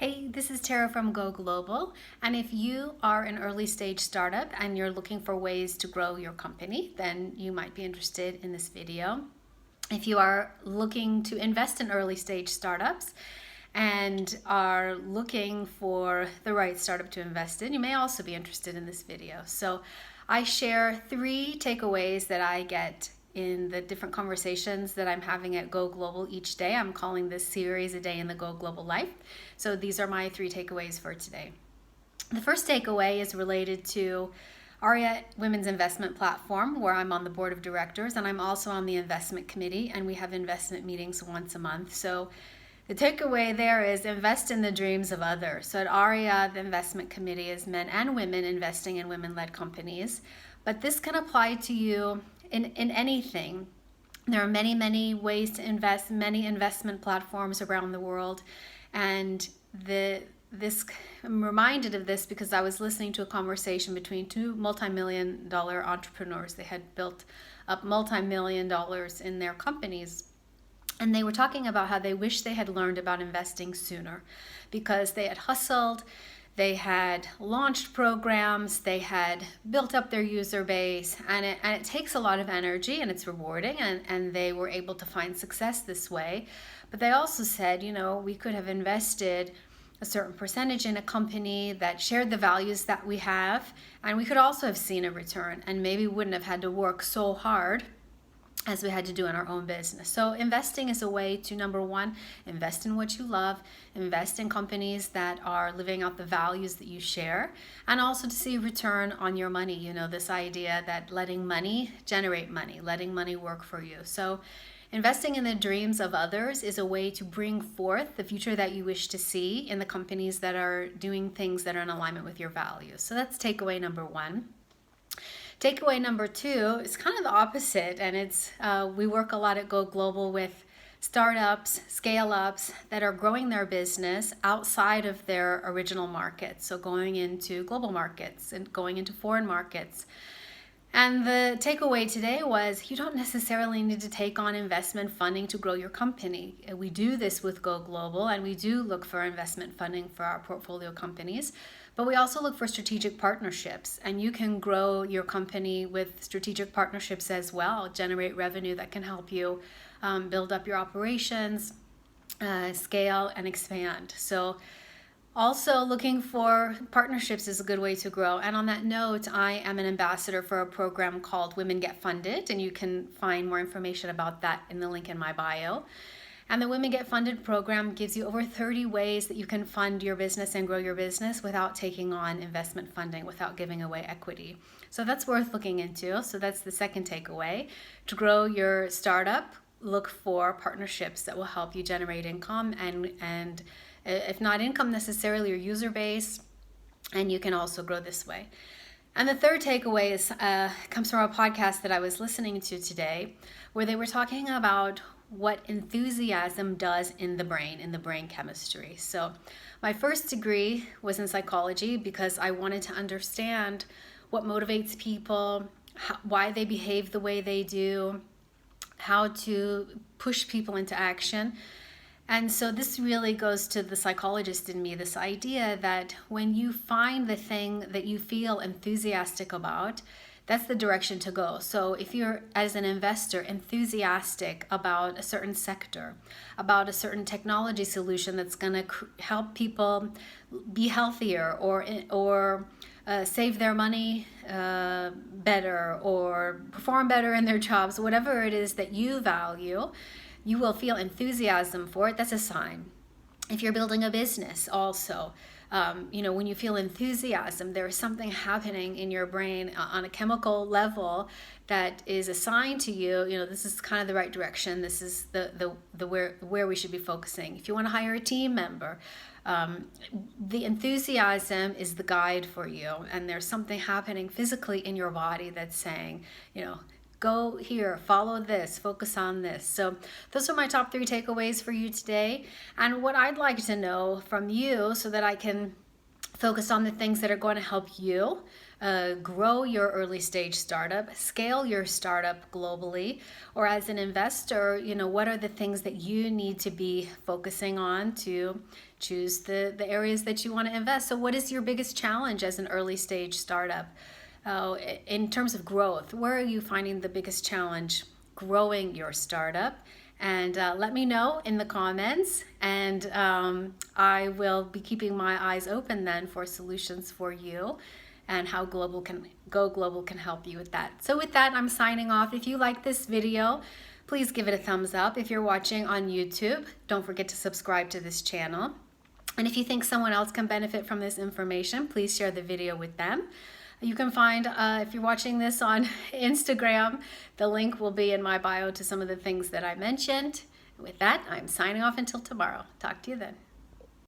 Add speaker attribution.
Speaker 1: Hey, this is Tara from Go Global, and if you are an early stage startup and you're looking for ways to grow your company, then you might be interested in this video. If you are looking to invest in early stage startups and are looking for the right startup to invest in, you may also be interested in this video. So I share 3 takeaways that I get in the different conversations that I'm having at Go Global each day. I'm calling this series A Day in the Go Global Life. So these are my 3 takeaways for today. The first takeaway is related to ARIA Women's Investment Platform, where I'm on the board of directors, and I'm also on the investment committee, and we have investment meetings once a month. So the takeaway there is invest in the dreams of others. So at ARIA, the investment committee is men and women investing in women-led companies, but this can apply to you in anything. There are many ways to invest, many investment platforms around the world, and I'm reminded of this because I was listening to a conversation between 2 multi-million-dollar entrepreneurs. They had built up multi-million dollars in their companies, and they were talking about how they wish they had learned about investing sooner because they had hustled, they had launched programs, they had built up their user base, and it takes a lot of energy and it's rewarding, and they were able to find success this way. But they also said, we could have invested a certain percentage in a company that shared the values that we have, and we could also have seen a return and maybe wouldn't have had to work so hard as we had to do in our own business. So investing is a way to, number one, invest in what you love, invest in companies that are living out the values that you share, and also to see a return on your money. This idea that letting money generate money, letting money work for you. So investing in the dreams of others is a way to bring forth the future that you wish to see in the companies that are doing things that are in alignment with your values. So that's takeaway number 1. Takeaway number 2 is kind of the opposite, and it's we work a lot at Go Global with startups, scale-ups that are growing their business outside of their original markets, so going into global markets and going into foreign markets. And the takeaway today was you don't necessarily need to take on investment funding to grow your company. We do this with Go Global, and we do look for investment funding for our portfolio companies, but we also look for strategic partnerships, and you can grow your company with strategic partnerships as well, generate revenue that can help you build up your operations, scale, and expand. So also looking for partnerships is a good way to grow. And on that note, I am an ambassador for a program called Women Get Funded, and you can find more information about that in the link in my bio. And the Women Get Funded program gives you over 30 ways that you can fund your business and grow your business without taking on investment funding, without giving away equity. So that's worth looking into. So that's the second takeaway. To grow your startup, look for partnerships that will help you generate income and if not income necessarily, your user base, and you can also grow this way. And the third takeaway comes from a podcast that I was listening to today, where they were talking about what enthusiasm does in the brain chemistry. So my first degree was in psychology because I wanted to understand what motivates people, why they behave the way they do, how to push people into action. And so this really goes to the psychologist in me, this idea that when you find the thing that you feel enthusiastic about, that's the direction to go. So if you're, as an investor, enthusiastic about a certain sector, about a certain technology solution that's going to help people be healthier or save their money better or perform better in their jobs, whatever it is that you value, you will feel enthusiasm for it. That's a sign. If you're building a business also, when you feel enthusiasm, there is something happening in your brain on a chemical level that is a sign to you, this is kind of the right direction. This is the where we should be focusing. If you want to hire a team member, the enthusiasm is the guide for you, and there's something happening physically in your body that's saying, go here, follow this, focus on this. So those are my top 3 takeaways for you today. And what I'd like to know from you so that I can focus on the things that are going to help you grow your early stage startup, scale your startup globally, or as an investor, what are the things that you need to be focusing on to choose the areas that you want to invest? So what is your biggest challenge as an early stage startup? In terms of growth, where are you finding the biggest challenge growing your startup? And let me know in the comments, and I will be keeping my eyes open then for solutions for you and how Go Global can help you with that. So with that, I'm signing off. If you like this video, please give it a thumbs up. If you're watching on YouTube, don't forget to subscribe to this channel. And if you think someone else can benefit from this information, please share the video with them. You can find, if you're watching this on Instagram, the link will be in my bio to some of the things that I mentioned. With that, I'm signing off until tomorrow. Talk to you then.